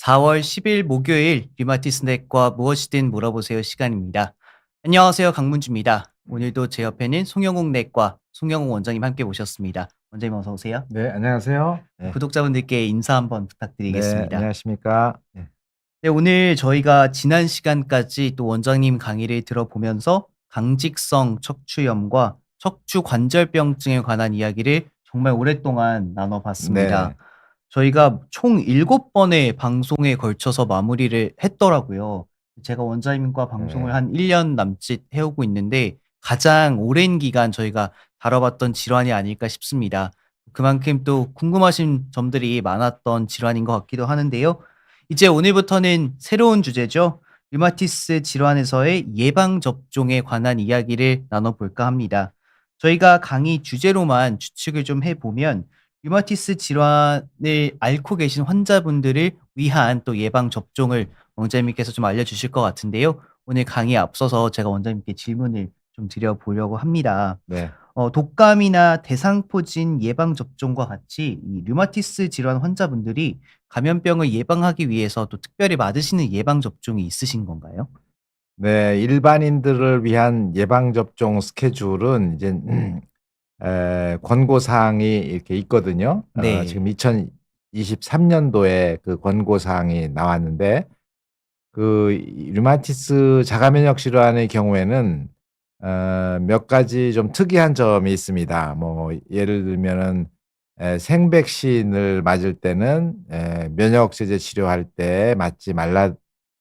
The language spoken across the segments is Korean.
4월 10일 목요일 류마티스 내과 무엇이든 물어보세요 시간입니다. 안녕하세요. 강문주입니다. 오늘도 제 옆에는 송영욱 내과 송영욱 원장님 함께 모셨습니다. 원장님 어서 오세요. 네, 안녕하세요. 네. 구독자분들께 인사 한번 네, 부탁드리겠습니다. 안녕하십니까. 네. 네, 오늘 저희가 지난 시간까지 또 원장님 강의를 들어보면서 강직성 척추염과 척추 관절병증에 관한 이야기를 정말 오랫동안 나눠봤습니다. 네. 저희가 총 7번의 방송에 걸쳐서 마무리를 했더라고요. 제가 원장님과 방송을 네. 한 1년 남짓 해오고 있는데 가장 오랜 기간 저희가 다뤄봤던 질환이 아닐까 싶습니다. 그만큼 또 궁금하신 점들이 많았던 질환인 것 같기도 하는데요. 이제 오늘부터는 새로운 주제죠. 류마티스 질환에서의 예방 접종에 관한 이야기를 나눠볼까 합니다. 저희가 강의 주제로만 추측을 좀 해보면 류마티스 질환을 앓고 계신 환자분들을 위한 또 예방 접종을 원장님께서 좀 알려주실 것 같은데요. 오늘 강의에 앞서서 제가 원장님께 질문을 좀 드려보려고 합니다. 네. 독감이나 대상포진 예방 접종과 같이 이 류마티스 질환 환자분들이 감염병을 예방하기 위해서 또 특별히 맞으시는 예방 접종이 있으신 건가요? 네, 일반인들을 위한 예방접종 스케줄은 이제 권고 사항이 이렇게 있거든요. 네. 지금 2023년도에 그 권고 사항이 나왔는데 이 류마티스 자가면역 질환의 경우에는 몇 가지 좀 특이한 점이 있습니다. 뭐 예를 들면은 생백신을 맞을 때는 면역체제 치료할 때 맞지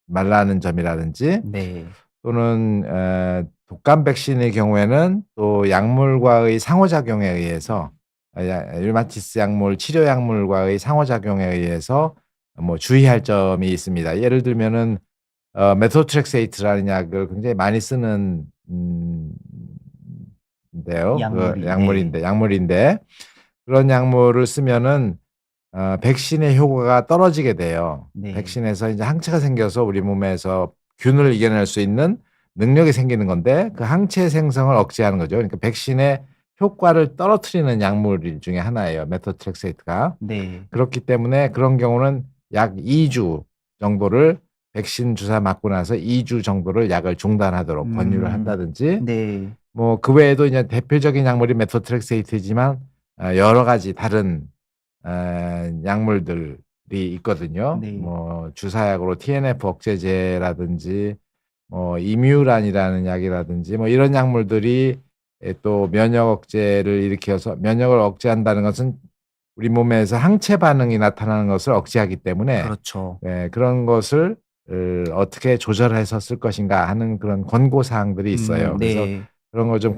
말라는 점이라든지, 네. 또는 독감 백신의 경우에는 또 약물과의 상호작용에 의해서 류마티스 약물, 치료 약물과의 상호작용에 의해서 뭐 주의할 점이 있습니다. 예를 들면은 메토트렉세이트라는 약을 굉장히 많이 쓰는 데요. 그 약물이 네. 약물인데 그런 약물을 쓰면은 백신의 효과가 떨어지게 돼요. 네. 백신에서 이제 항체가 생겨서 우리 몸에서 균을 이겨낼 수 있는 능력이 생기는 건데 그 항체 생성을 억제하는 거죠. 그러니까 백신의 효과를 떨어뜨리는 약물 중에 하나예요, 메토트렉세이트가. 네. 그렇기 때문에 그런 경우는 약 2주 정도를, 백신 주사 맞고 나서 2주 정도를 약을 중단하도록 권유를 음. 한다든지, 네. 뭐 그 외에도 이제 대표적인 약물이 메토트렉세이트지만 여러 가지 다른 약물들이 있거든요. 네. 뭐 주사약으로 TNF 억제제라든지, 뭐 이뮤란이라는 약이라든지, 뭐 이런 약물들이 또 면역 억제를 일으켜서, 면역을 억제한다는 것은 우리 몸에서 항체 반응이 나타나는 것을 억제하기 때문에 그렇죠. 그런 것을 어떻게 조절해서 쓸 것인가 하는 그런 권고 사항들이 있어요. 그래서 네. 그런 걸 좀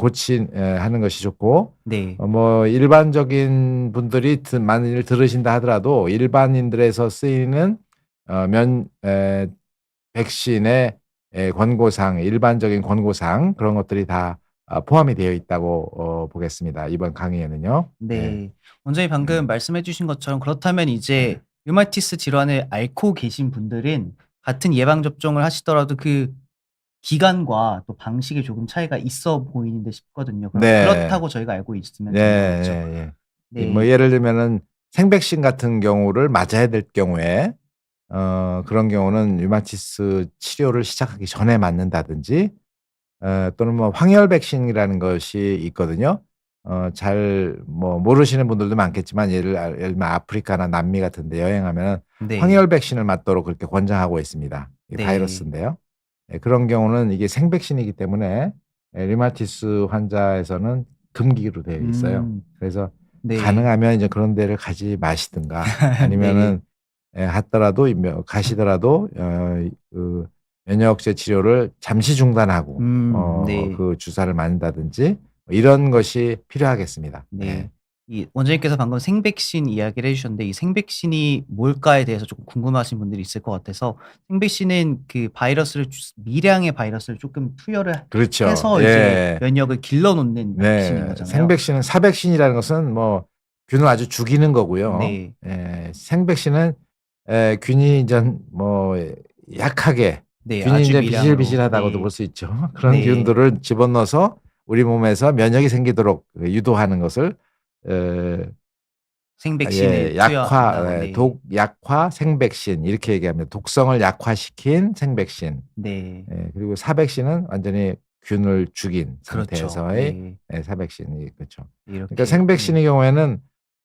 하는 것이 좋고, 네. 뭐 일반적인 분들이 만일 들으신다 하더라도 일반인들에서 쓰이는 백신의 권고사항, 일반적인 권고사항, 그런 것들이 다 포함이 되어 있다고 보겠습니다, 이번 강의에는요. 네. 네. 원장님이 방금 말씀해 주신 것처럼 그렇다면 이제 류마티스 질환을 앓고 계신 분들은 같은 예방 접종을 하시더라도 그 기간과 또 방식에 조금 차이가 있어 보이는데 싶거든요. 네. 그렇다고 저희가 알고 있으면 네. 되는 거겠죠? 예예. 뭐 네. 예를 들면은 생백신 같은 경우를 맞아야 될 경우에 그런 경우는 류마티스 치료를 시작하기 전에 맞는다든지, 또는 뭐 황열 백신이라는 것이 있거든요. 잘 뭐 모르시는 분들도 많겠지만, 예를 들면 아프리카나 남미 같은 데 여행하면은 네. 황열 백신을 맞도록 그렇게 권장하고 있습니다. 이게 네. 바이러스인데요. 그런 경우는 이게 생백신이기 때문에 류마티스 환자에서는 금기로 되어 있어요. 음. 그래서 네. 가능하면 이제 그런 데를 가지 마시든가, 네. 아니면은 갔더라도 가시더라도 그 면역제 치료를 잠시 중단하고 네. 그 주사를 맞는다든지, 뭐 이런 것이 필요하겠습니다. 네. 네. 이 원장님께서 방금 생백신 이야기를 해 주셨는데 이 생백신이 뭘까에 대해서 조금 궁금하신 분들이 있을 것 같아서 생백신은 그 바이러스를 미량의 바이러스를 쪼끔 투여를 그렇죠. 해서 이제 예. 면역을 길러 놓는 백신인 네. 거잖아요. 생백신은, 사백신이라는 것은 뭐 균을 아주 죽이는 거고요. 네. 생백신은 균이 인제 뭐 약하게, 네. 균이 아주 인제 미량으로. 비실비실하다고도 볼 네. 수 있죠. 그런 네. 균들을 집어넣어서 우리 몸에서 면역이 생기도록 유도하는 것을 어 생백신을 약화, 투여한다고. 네. 독 약화 생백신 이렇게 얘기합니다. 독성을 약화시킨 생백신. 네. 그리고 사백신은 완전히 균을 죽인 그렇죠. 상태에서의 네. 사백신이 그렇죠. 그러니까 이렇게. 네. 생백신의 경우에는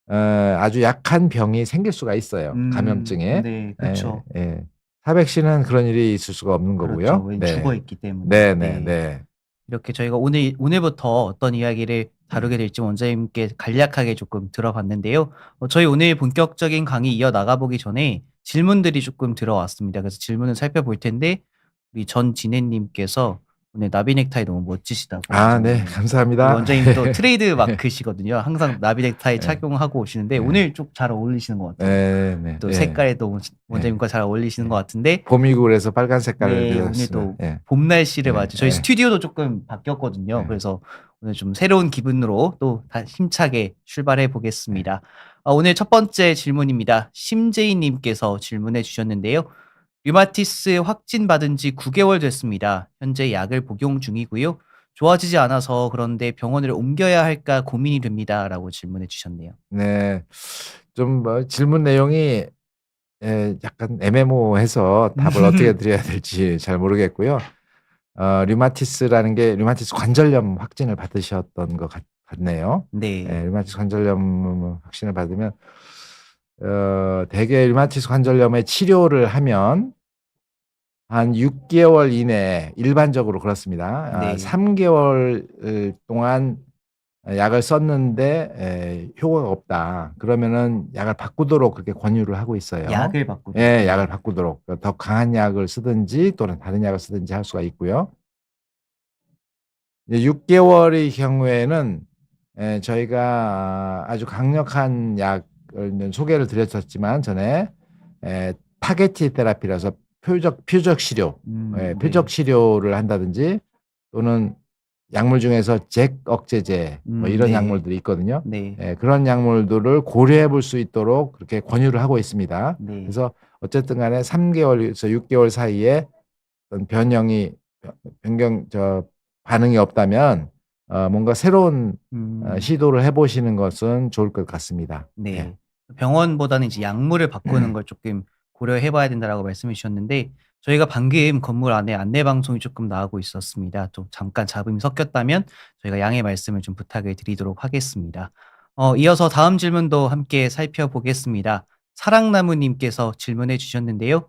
아주 약한 병이 생길 수가 있어요. 감염증에. 네. 예, 그쵸. 예. 사백신은 그런 일이 있을 수가 없는 그렇죠. 거고요. 왜 네. 죽어 있기 때문에. 네, 네, 네. 네. 이렇게 저희가 오늘부터 어떤 이야기를 다루게 될지 원장님께 간략하게 조금 들어봤는데요. 저희 오늘 본격적인 강의 이어나가 보기 전에 질문들이 조금 들어왔습니다. 그래서 질문을 살펴볼 텐데 우리 전진애님께서 오늘 나비 넥타이 너무 멋지시다고. 아, 네. 원장님. 우리 감사합니다. 원장님 또 트레이드 마크시거든요. 항상 나비 넥타이 네. 착용하고 오시는데 네. 오늘 좀 잘 어울리시는 것 같아요. 네, 네. 또 예. 색깔이 너무 원장님과 잘 어울리시는 것 같은데. 봄이고 그래서 빨간 색깔을 네, 오늘 드렸습니다. 또 예. 봄 날씨를 맞이 저희 예. 스튜디오도 조금 바뀌었거든요. 네. 그래서 오늘 좀 새로운 기분으로 또 힘차게 출발해 보겠습니다. 오늘 첫 번째 질문입니다. 심재희 님께서 질문해 주셨는데요. 류마티스 확진받은 지 9개월 됐습니다. 현재 약을 복용 중이고요. 좋아지지 않아서 그런데 병원을 옮겨야 할까 고민이 됩니다라고 질문해 주셨네요. 네. 좀 질문 내용이 약간 애매모호해서 답을 어떻게 드려야 될지 잘 모르겠고요. 류마티스라는 게 류마티스 관절염 확진을 받으셨던 것 같네요. 네. 류마티스 관절염 확진을 받으면 대개 류마티스 관절염의 치료를 하면 한 6개월 이내에 일반적으로 그렇습니다. 네. 3개월 동안 약을 썼는데 효과가 없다. 그러면은 약을 바꾸도록 그렇게 권유를 하고 있어요. 약을 바꾸도록. 예, 약을 바꾸도록. 더 강한 약을 쓰든지 또는 다른 약을 쓰든지 할 수가 있고요. 이제 6개월의 경우에는 저희가 아주 강력한 약을 소개를 드렸었지만 전에 타겟티 테라피라서 표적 치료, 네. 표적 치료를 한다든지 또는 약물 중에서 잭 억제제 뭐 이런 네. 약물들이 있거든요. 네. 그런 약물들을 고려해 볼 수 있도록 그렇게 권유를 하고 있습니다. 네. 그래서 어쨌든 간에 3개월에서 6개월 사이에 어떤 반응이 없다면 뭔가 새로운 시도를 해 보시는 것은 좋을 것 같습니다. 네. 예. 병원보다는 이제 약물을 바꾸는 걸 조금 고려해 봐야 된다라고 말씀해 주셨는데 저희가 방금 건물 안에 안내 방송이 조금 나가고 있었습니다. 또 잠깐 잡음이 섞였다면 저희가 양해 말씀을 좀 부탁을 드리도록 하겠습니다. 이어서 다음 질문도 함께 살펴보겠습니다. 사랑나무 님께서 질문해 주셨는데요.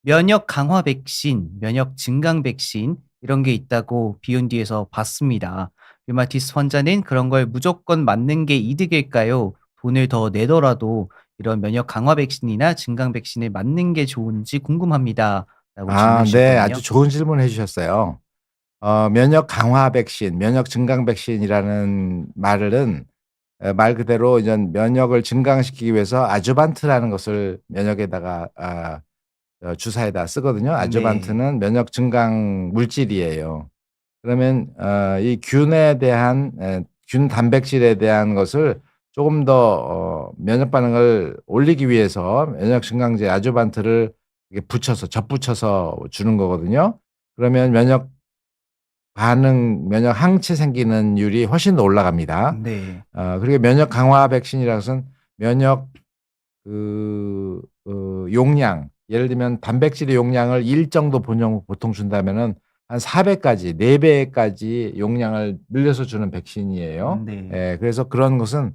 면역 강화 백신, 면역 증강 백신 이런 게 있다고 비욘디에서 봤습니다. 류마티스 환자는 그런 걸 무조건 맞는 게 이득일까요? 돈을 더 내더라도 이런 면역 강화 백신이나 증강 백신을 맞는 게 좋은지 궁금합니다. 라고 질문해 네. 주셨거든요. 아주 좋은 질문 해 주셨어요. 면역 강화 백신, 면역 증강 백신이라는 말은 말 그대로 이제 면역을 증강시키기 위해서 아주반트라는 것을 면역에다가 주사에다 쓰거든요. 네. 아주반트는 면역 증강 물질이에요. 그러면 이 균에 대한 균 단백질에 대한 것을 조금 더 면역 반응을 올리기 위해서 면역 증강제 아주반트를 이렇게 접붙여서 주는 거거든요. 그러면 면역 항체 생기는 율이 훨씬 더 올라갑니다. 네. 그리고 면역 강화 백신이라는 것은 면역 용량, 예를 들면 단백질의 용량을 1 정도 보통 준다면은 한 4배까지 4배까지 용량을 늘려서 주는 백신이에요. 네. 그래서 그런 것은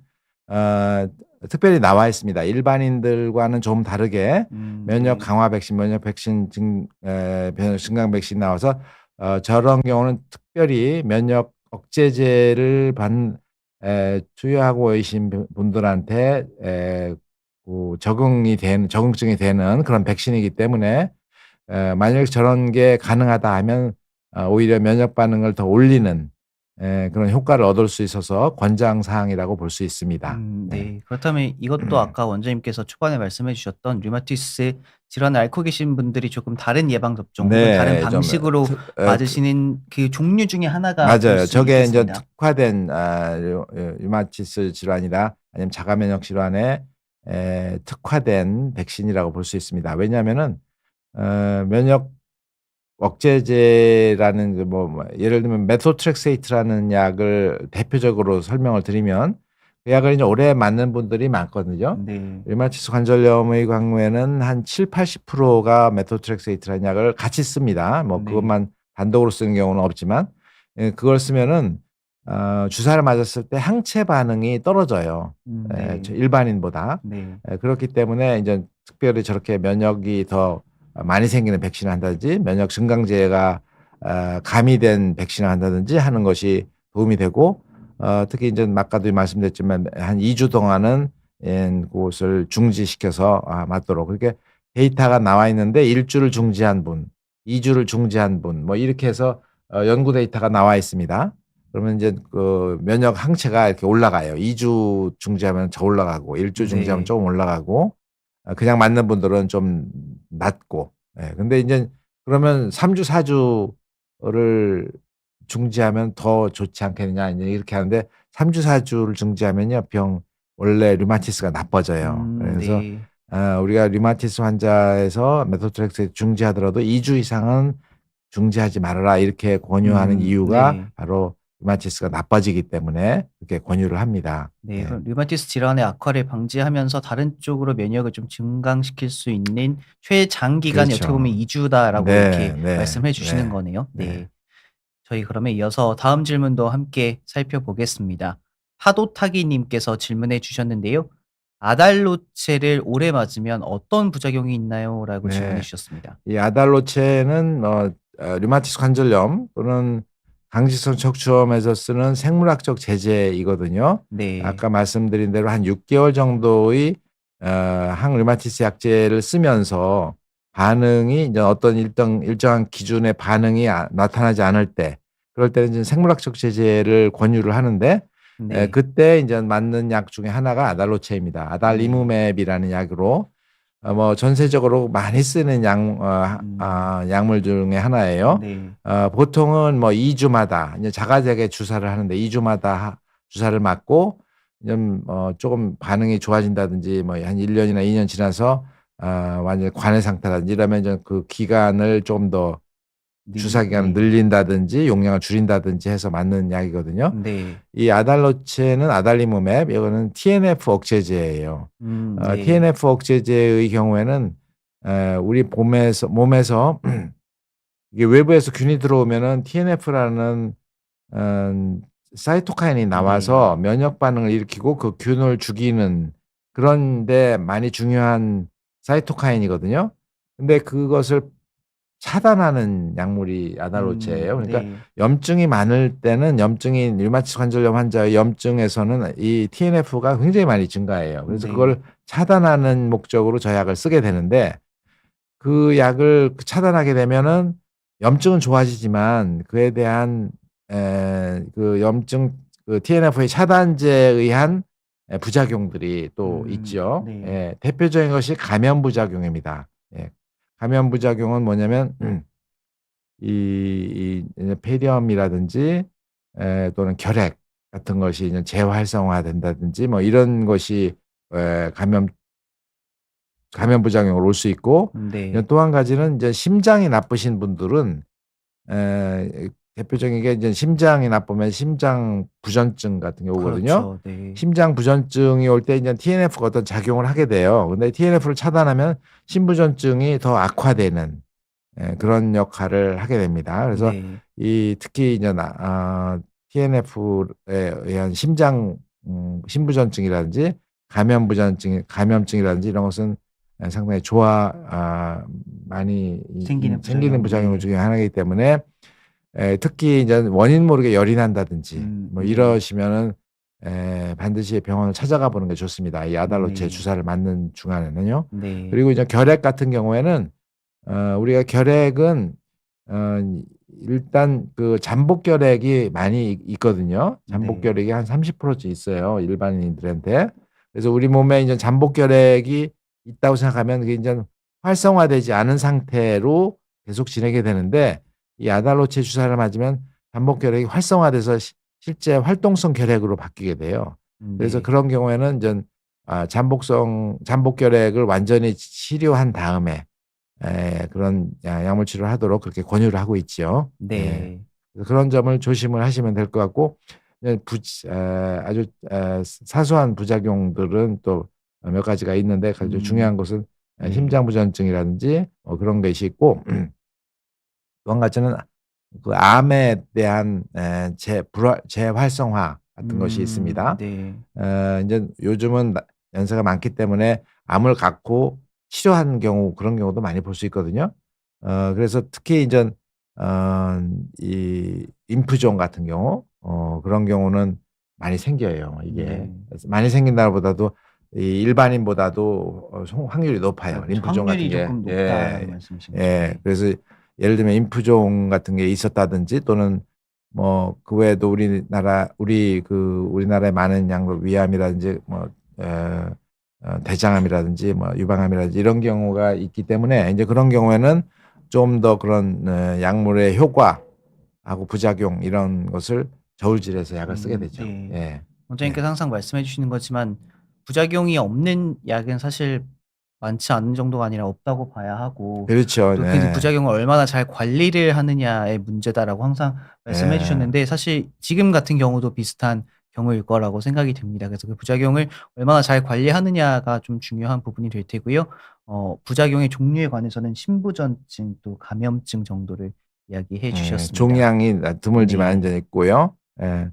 특별히 나와 있습니다. 일반인들과는 좀 다르게 면역 네. 강화 백신, 면역 증강 백신 나와서 저런 경우는 특별히 면역 억제제를 투여하고 계신 분들한테 적응증이 되는 그런 백신이기 때문에 만약에 저런 게 가능하다 하면 오히려 면역 반응을 더 올리는 그런 효과를 얻을 수 있어서 권장 사항이라고 볼 수 있습니다. 네. 그렇다면 이것도 아까 원장님께서 초반에 말씀해 주셨던 류마티스 질환을 앓고 계신 분들이 조금 다른 예방 접종 혹은 다른 좀 방식으로 맞으시는 그 종류 중에 하나가 될 맞아요. 수 저게 이제 있겠습니다. 특화된 류마티스 질환이나 아니면 자가 면역 질환에 특화된 백신이라고 볼 수 있습니다. 왜냐하면은 면역 억제제라는 예를 들면 메토트렉세이트라는 약을 대표적으로 설명을 드리면 그 약을 이제 오래 맞는 분들이 많거든요. 네. 류마티스 관절염의 경우에는 한 7~80%가 메토트렉세이트라는 약을 같이 씁니다. 뭐 네. 그것만 단독으로 쓰는 경우는 없지만 그걸 쓰면은 주사를 맞았을 때 항체 반응이 떨어져요. 네. 일반인보다. 네. 그렇기 때문에 이제 특별히 저렇게 면역이 더 많이 생기는 백신을 한다든지 면역 증강제가 가미된 백신을 한다든지 하는 것이 도움이 되고 특히 이제 아까도 말씀드렸지만 한 2주 동안은 그것을 중지시켜서 맞도록 그렇게 데이터가 나와 있는데 1주를 중지한 분, 2주를 중지한 분 뭐 이렇게 해서 연구 데이터가 나와 있습니다. 그러면 이제 그 면역 항체가 이렇게 올라가요. 2주 중지하면 더 올라가고 1주 중지하면 네. 조금 올라가고 그냥 맞는 분들은 좀 낮고. 근데 이제 그러면 3주, 4주를 중지하면 더 좋지 않겠느냐 이제 이렇게 하는데 3주, 4주를 중지하면요 원래 류마티스가 나빠져요. 그래서 네. 우리가 류마티스 환자에서 메토트렉스 중지하더라도 2주 이상은 중지하지 말아라 이렇게 권유하는 이유가 네. 바로 류마티스가 나빠지기 때문에 그렇게 권유를 합니다. 네. 그럼 류마티스 질환의 악화를 방지하면서 다른 쪽으로 면역을 좀 증강시킬 수 있는 최장기간이 어떻게 보면 그렇죠. 2 주다라고 네. 이렇게 네. 말씀해 주시는 네. 거네요. 네. 네. 저희 그러면 이어서 다음 질문도 함께 살펴보겠습니다. 파도타기 님께서 질문해 주셨는데요. 아달로체를 오래 맞으면 어떤 부작용이 있나요? 라고 질문해 네. 주셨습니다. 이 아달로체는 류마티스 관절염 또는 강직성 척추염에서 쓰는 생물학적 제제이거든요. 네. 아까 말씀드린 대로 한 6개월 정도의 항류마티스 약제를 쓰면서 반응이 이제 어떤 일정한 기준의 반응이 나타나지 않을 때 그럴 때는 이제 생물학적 제제를 권유를 하는데 네. 그때 이제 맞는 약 중에 하나가 아달로체입니다. 네. 아달리무맵이라는 약으로 뭐 전세적으로 많이 쓰는 약물 중에 하나예요. 네. 보통은 뭐 2주마다 이제 자가제게 주사를 하는데 2주마다 주사를 맞고 좀 조금 반응이 좋아진다든지 뭐 한 1년이나 2년 지나서 완전히 관해 상태라든지 이러면 이제 그 기간을 좀 더 주사 기간을 네. 늘린다든지 용량을 줄인다든지 해서 맞는 약이거든요. 네. 이 아달로체는 아달리무맵 이거는 TNF 억제제예요. 네. TNF 억제제의 경우에는 우리 몸에서 이게 외부에서 균이 들어오면은 TNF라는 사이토카인이 네. 나와서 면역 반응을 일으키고 그 균을 죽이는 그런 데 많이 중요한 사이토카인이거든요. 근데 그것을 차단하는 약물이 아달로체예요. 그러니까 네. 염증이 많을 때는 류마티스 관절염 환자의 염증에서는 이 TNF가 굉장히 많이 증가해요. 그래서 네. 그걸 차단하는 목적으로 저 약을 쓰게 되는데 그 약을 차단하게 되면은 염증은 좋아지지만 그에 대한 그 염증 그 TNF의 차단제에 의한 부작용들이 또 있죠. 네. 대표적인 것이 감염 부작용입니다. 감염 부작용은 뭐냐면 이제 폐렴이라든지 또는 결핵 같은 것이 이제 재활성화된다든지 뭐 이런 것이 에 감염 부작용으로 올 수 있고 네. 또 한 가지는 이제 심장이 나쁘신 분들은 대표적인 게 이제 심장이 나쁘면 심장 부전증 같은 게 오거든요. 그렇죠. 네. 심장 부전증이 올 때 이제 TNF가 어떤 작용을 하게 돼요. 근데 TNF를 차단하면 심부전증이 더 악화되는 그런 역할을 하게 됩니다. 그래서 네. 특히 이제 TNF에 의한 심부전증이라든지 감염증이라든지 이런 것은 상당히 많이 생기는 생기는 부작용. 부작용 네. 중에 하나이기 때문에 특히 이제 원인 모르게 열이 난다든지 뭐 네. 이러시면은 반드시 병원을 찾아가 보는 게 좋습니다. 이 아달로체 네. 주사를 맞는 중간에는요. 네. 그리고 이제 결핵 같은 경우에는 우리가 결핵은 일단 그 잠복 결핵이 많이 있거든요. 잠복 네. 결핵이 한 30%쯤 있어요, 일반인들한테. 그래서 우리 몸에 이제 잠복 결핵이 있다고 생각하면 그게 인제 활성화되지 않은 상태로 계속 지내게 되는데 이 아달로체 주사를 맞으면 잠복 결핵이 활성화돼서 실제 활동성 결핵으로 바뀌게 돼요. 그래서 네. 그런 경우에는 인젠 잠복 결핵을 완전히 치료한 다음에 그런 약물 치료를 하도록 그렇게 권유를 하고 있지요. 예. 네. 그래서 그런 점을 조심을 하시면 될 것 같고 아주 사소한 부작용들은 또 몇 가지가 있는데 가장 중요한 것은 네. 심장부전증이라든지 그런 것이 있고 또 한 가지는 그 암에 대한 재활성화 같은 것이 있습니다. 네. 인제 요즘은 연세가 많기 때문에 암을 갖고 치료한 경우 그런 경우도 많이 볼 수 있거든요. 그래서 특히 인전 이 림프종 같은 경우 그런 경우는 많이 생겨요 이게. 네. 그래서 많이 생긴다는 보다도 이 일반인보다도 확률이 높아요. 그렇죠. 림프종 같은 확률이 게. 조금 높다라는 예. 말씀이신 거죠. 예. 네. 그래서 예를 들면 림프종 같은 게 있었다든지 또는 뭐 그 외에도 우리나라에 많은 양의 위암이라든지 대장암이라든지 유방암이라든지 이런 경우가 있기 때문에 인제 그런 경우에는 좀 더 그런 약물의 효과하고 부작용 이런 것을 저울질해서 약을 쓰게 되죠. 네. 예. 네. 원장님께서 항상 말씀해 주시는 거지만 부작용이 없는 약은 사실 많지 않은 정도가 아니라 없다고 봐야 하고 그렇죠. 또 그 네. 부작용을 얼마나 잘 관리를 하느냐의 문제다라고 항상 말씀해 예. 주셨는데 사실 지금 같은 경우도 비슷한 경우일 거라고 생각이 듭니다. 그래서 그 부작용을 얼마나 잘 관리하느냐가 좀 중요한 부분이 될 테고요. 부작용의 종류에 관해서는 심부전증 또 감염증 정도를 이야기해 주셨습니다. 종양이 드물지만 네. 인제 있고요. 예.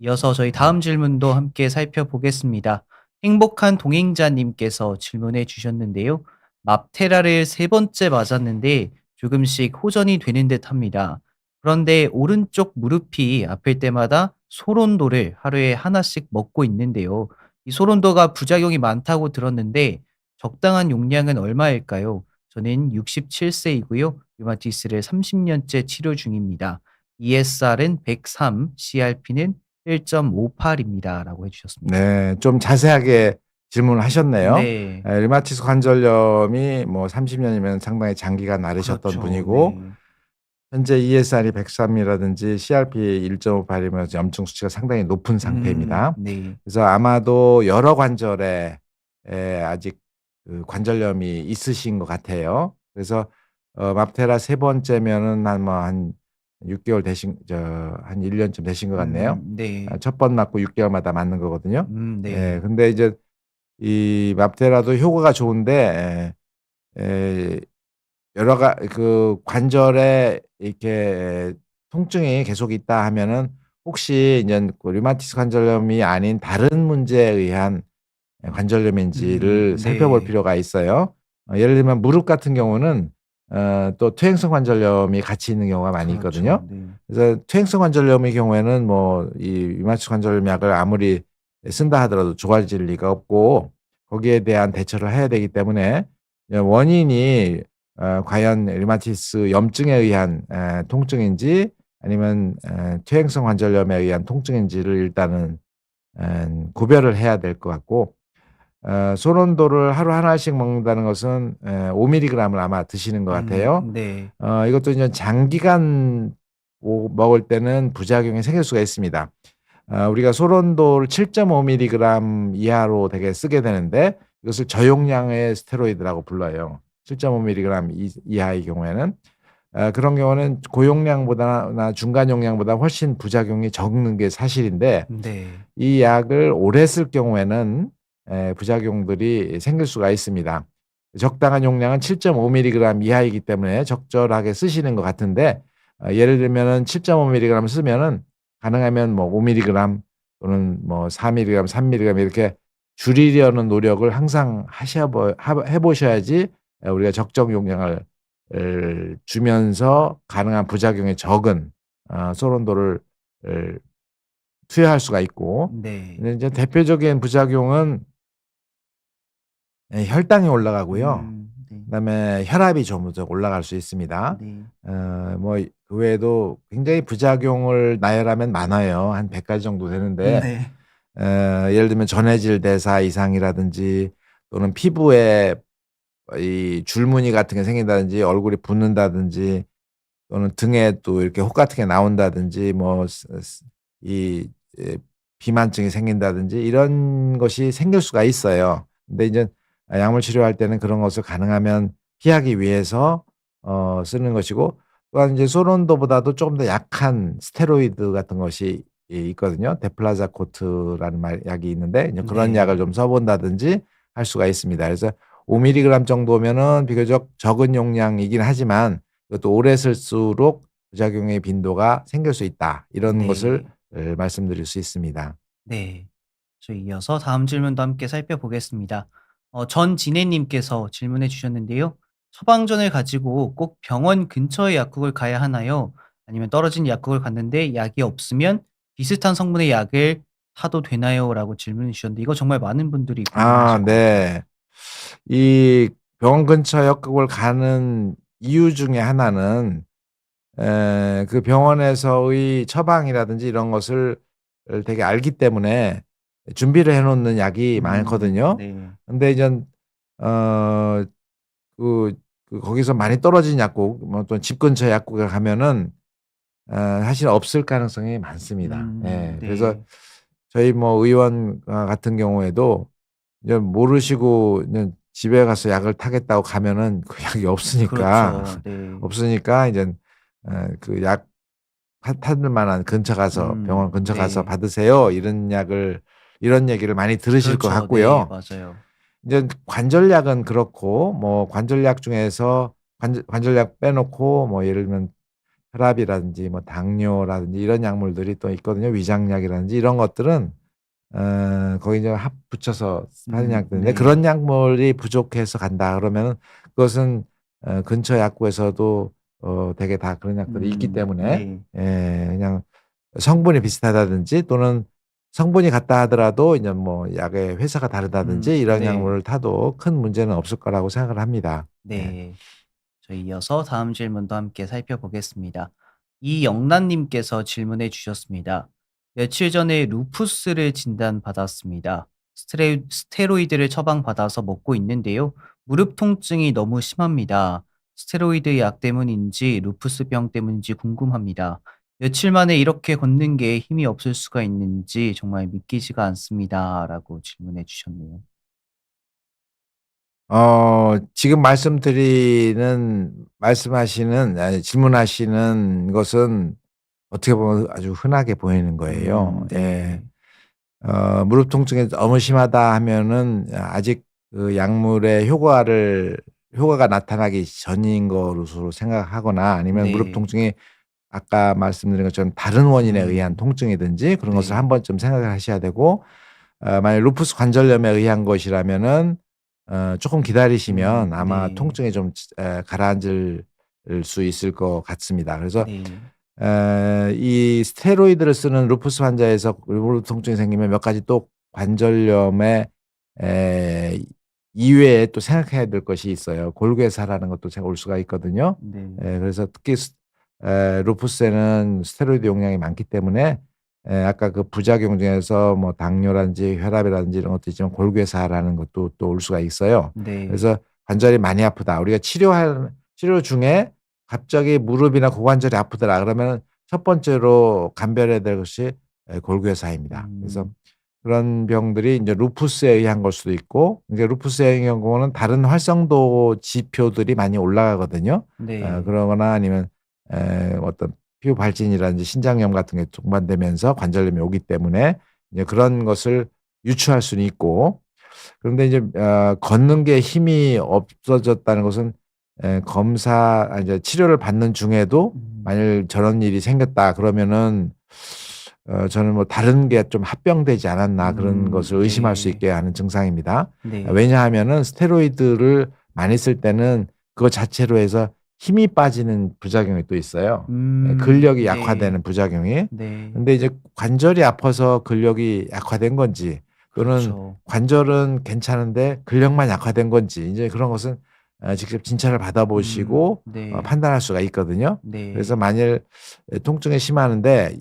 이어서 저희 다음 질문도 함께 살펴보겠습니다. 행복한 동행자님께서 질문해 주셨는데요. 맙테라를 세 번째 맞았는데 조금씩 호전이 되는 듯 합니다. 그런데 오른쪽 무릎이 아플 때마다 소론도를 하루에 하나씩 먹고 있는데요. 이 소론도가 부작용이 많다고 들었는데 적당한 용량은 얼마일까요? 저는 67세이고요. 류마티스를 30년째 치료 중입니다. ESR은 103, CRP는 1.58입니다라고 해 주셨습니다. 네. 좀 자세하게 질문을 하셨네요. 네. 류마티스 관절염이 뭐 30 년이면 상당히 장기간 앓으셨던 그렇죠. 분이고 네. 현재 ESR이 103 이라든지 CRP 1.58 이면 염증 수치가 상당히 높은 상태입니다. 네. 그래서 아마도 여러 관절에 아직 그 관절염이 있으신 것 같아요. 그래서 맙테라 세 번째면은 한 6 개월 한 1 년쯤 되신 것 같네요. 네. 첫 번 맞고 6 개월마다 맞는 거거든요. 예. 네. 근데 이제 이 맙테라도 효과가 좋은데 그 관절에 이렇게 통증이 계속 있다 하면은 혹시 인제 그 류마티스 관절염이 아닌 다른 문제에 의한 관절염인지를 살펴볼 네. 필요가 있어요. 예를 들면 무릎 같은 경우는 또 퇴행성 관절염이 같이 있는 경우가 많이 그렇죠. 있거든요. 네. 그래서 퇴행성 관절염의 경우에는 뭐 이 류마티스 관절염 약을 아무리 쓴다 하더라도 좋아질 리가 없고 거기에 대한 대처를 해야 되기 때문에 원인이 과연 류마티스 염증에 의한 통증인지 아니면 퇴행성 관절염에 의한 통증인지를 일단은 구별을 해야 될 것 같고 소론도를 하루 하나씩 먹는다는 것은 5 밀리그램을 아마 드시는 것 같아요. 네. 이것도 이제 장기간 먹을 때는 부작용이 생길 수가 있습니다. 우리가 소론도를 7.5 밀리그램 이하로 되게 쓰게 되는데 이것을 저용량의 스테로이드라고 불러요. 7.5 밀리그램 이하의 경우에는. 그런 경우는 고용량보다나 중간 용량보다 훨씬 부작용이 적는 게 사실인데 네. 이 약을 오래 쓸 경우에는 부작용들이 생길 수가 있습니다. 적당한 용량은 7.5 밀리그램 이하이기 때문에 적절하게 쓰시는 것 같은데 예를 들면은 7.5 밀리그램 쓰면은 가능하면 뭐 5 밀리그램 또는 뭐 4 밀리그램, 3 밀리그램 이렇게 줄이려는 노력을 항상 해 보셔야지 우리가 적정 용량을 주면서 가능한 부작용이 적은 소론도를 투여할 수가 있고 네. 근데 이제 대표적인 부작용은 혈당이 올라가고요. 네. 그다음에 혈압이 좀 더 올라갈 수 있습니다. 네. 뭐 그 외에도 굉장히 부작용을 나열하면 많아요. 한 100 가지 정도 되는데 네. 예를 들면 전해질 대사 이상이라든지 또는 피부에 이 줄무늬 같은 게 생긴다든지 얼굴이 붓는다든지 또는 등에 또 이렇게 혹 같은 게 나온다든지 뭐 비만증이 생긴다든지 이런 것이 생길 수가 있어요. 근데 이제 약물 치료할 때는 그런 것을 가능하면 피하기 위해서 쓰는 것이고 또한 이제 소론도보다도 조금 더 약한 스테로이드 같은 것이 있거든요. 데플라자코트라는 약이 있는데 이제 그런 네. 약을 좀 써본다든지 할 수가 있습니다. 그래서 5mg 정도면은 비교적 적은 용량이긴 하지만 이것도 오래 쓸수록 부작용의 빈도가 생길 수 있다. 이런 것을 네. 말씀드릴 수 있습니다. 네. 저희 이어서 다음 질문도 함께 살펴보겠습니다. 전진애님께서 질문해 주셨는데요. 처방전을 가지고 꼭 병원 근처의 약국을 가야 하나요? 아니면 떨어진 약국을 갔는데 약이 없으면 비슷한 성분의 약을 사도 되나요? 라고 질문해 주셨는데 이거 정말 많은 분들이 궁금해하실 것 같아요. 네. 이 병원 근처 약국을 가는 이유 중에 하나는 그 병원에서의 처방이라든지 이런 것을 되게 알기 때문에 준비를 해 놓는 약이 많거든요. 네. 근데 이젠 어 그 거기서 많이 떨어진 약국 뭐 또 집 근처 약국에 가면은 사실 없을 가능성이 많습니다. 예. 그래서 네. 저희 뭐 의원 같은 경우에도 이제 모르시고 그냥 집에 가서 약을 타겠다고 가면은 그 약이 없으니까, 그렇죠. 네. 없으니까 이젠 그 약 찾을 만한 근처 가서 병원 근처 가서 네. "받으세요." 이런 얘기를 많이 들으실 것 그렇죠. 네. 같고요. 맞아요. 인제 관절약은 그렇고 뭐 관절약 중에서 관절약 빼놓고 뭐 예를 들면 혈압이라든지 뭐 당뇨라든지 이런 약물들이 또 있거든요. 위장약이라든지 이런 것들은 거기 이제 합 붙여서 파는 약들인데 네. 그런 약물이 부족해서 간다 그러면은 그것은 근처 약국에서도 대개 다 그런 약들이 있기 때문에 네. 그냥 성분이 비슷하다든지 또는 성분이 같다 하더라도 이제 뭐 약의 회사가 다르다든지 이런 네. 약물을 타도 큰 문제는 없을 거라고 생각을 합니다. 네. 네. 저희 이어서 다음 질문도 함께 살펴보겠습니다. 이영란 님께서 질문해 주셨습니다. 며칠 전에 루푸스를 진단받았습니다. 스테로이드를 처방받아서 먹고 있는데요. 무릎 통증이 너무 심합니다. 스테로이드 약 때문인지 루푸스병 때문인지 궁금합니다. 며칠 만에 이렇게 걷는 게 힘이 없을 수가 있는지 정말 믿기지가 않습니다. 라고 질문해 주셨네요. 지금 말씀하시는 아니 질문하시는 것은 어떻게 보면 아주 흔하게 보이는 거예요. 예. 네. 무릎 통증이 너무 심하다 하면은 아직 그 약물의 효과가 나타나기 전인 것으로 생각하거나 아니면 무릎 네. 통증이 아까 말씀드린 것처럼 다른 원인에 의한 음. 통증이든지 그런 것을 네. 한번쯤 생각을 하셔야 되고 만약 루푸스 관절염에 의한 것이라면은 쪼끔 기다리시면 아마 네. 통증이 좀 가라앉을 수 있을 것 같습니다. 그래서 네. 이 스테로이드를 쓰는 루푸스 환자에서 무릎 통증이 생기면 몇 가지 또 관절염에 에 이외에 또 생각해야 될 것이 있어요. 골괴사라는 것도 제가 올 수가 있거든요. 네. 그래서 특히 루푸스에는 스테로이드 용량이 많기 때문에 아까 그 부작용 중에서 뭐 당뇨라든지 혈압이라든지 이런 것도 있지만 골괴사라는 것도 또 올 수가 있어요. 네. 그래서 "관절이 많이 아프다." 우리가 치료 중에 갑자기 무릎이나 고관절이 아프더라 그러면은 첫 번째로 감별해야 될 것이 골괴사입니다. 그래서 음. 그런 병들이 인제 루푸스에 의한 걸 수도 있고 이제 루푸스에 의한 경우는 다른 활성도 지표들이 많이 올라가거든요. 네. 그러거나 아니면 어떤 피부 발진이라든지 신장염 같은 게 동반되면서 관절염이 오기 때문에 이제 그런 것을 유추할 수는 있고 그런데 이제 걷는 게 힘이 없어졌다는 것은 이제 치료를 받는 중에도 음. 만일 저런 일이 생겼다 그러면은 저는 뭐 '다른 게 좀 합병되지 않았나.' 그런 것을 의심할 수 네. 있게 하는 증상입니다. 네. 왜냐하면은 스테로이드를 많이 쓸 때는 그거 자체로 해서 힘이 빠지는 부작용이 또 있어요. 근력이 네. 약화되는 부작용이. 네. 근데 이제 관절이 아파서 근력이 약화된 건지 또는 그렇죠. 관절은 괜찮은데 근력만 약화된 건지 인제 그런 것은 직접 진찰을 받아 보시고 네. 판단할 수가 있거든요. 그래서 네. 만일 통증이 심하는데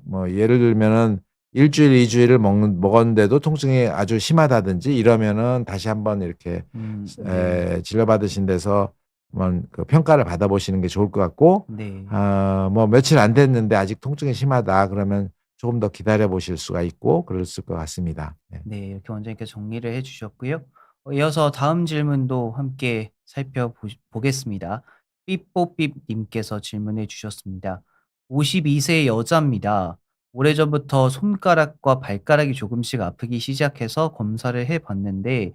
뭐 예를 들면은 1 주일, 2 주일을 먹었는데도 통증이 아주 심하다든지 이러면은 다시 한번 이렇게 네. 진료받으신 데서 한번 그 평가를 받아 보시는 게 좋을 것 같고 네. 뭐 "며칠 안 됐는데 아직 통증이 심하다." 그러면 조금 더 기다려 보실 수가 있고 그랬을 것 같습니다. 네. 네. 이렇게 원장님께서 정리를 해 주셨고요. 이어서 다음 질문도 함께 보겠습니다. 삐뽀삐 님께서 질문해 주셨습니다. 52세 여자입니다. 오래전부터 손가락과 발가락이 조금씩 아프기 시작해서 검사를 해 봤는데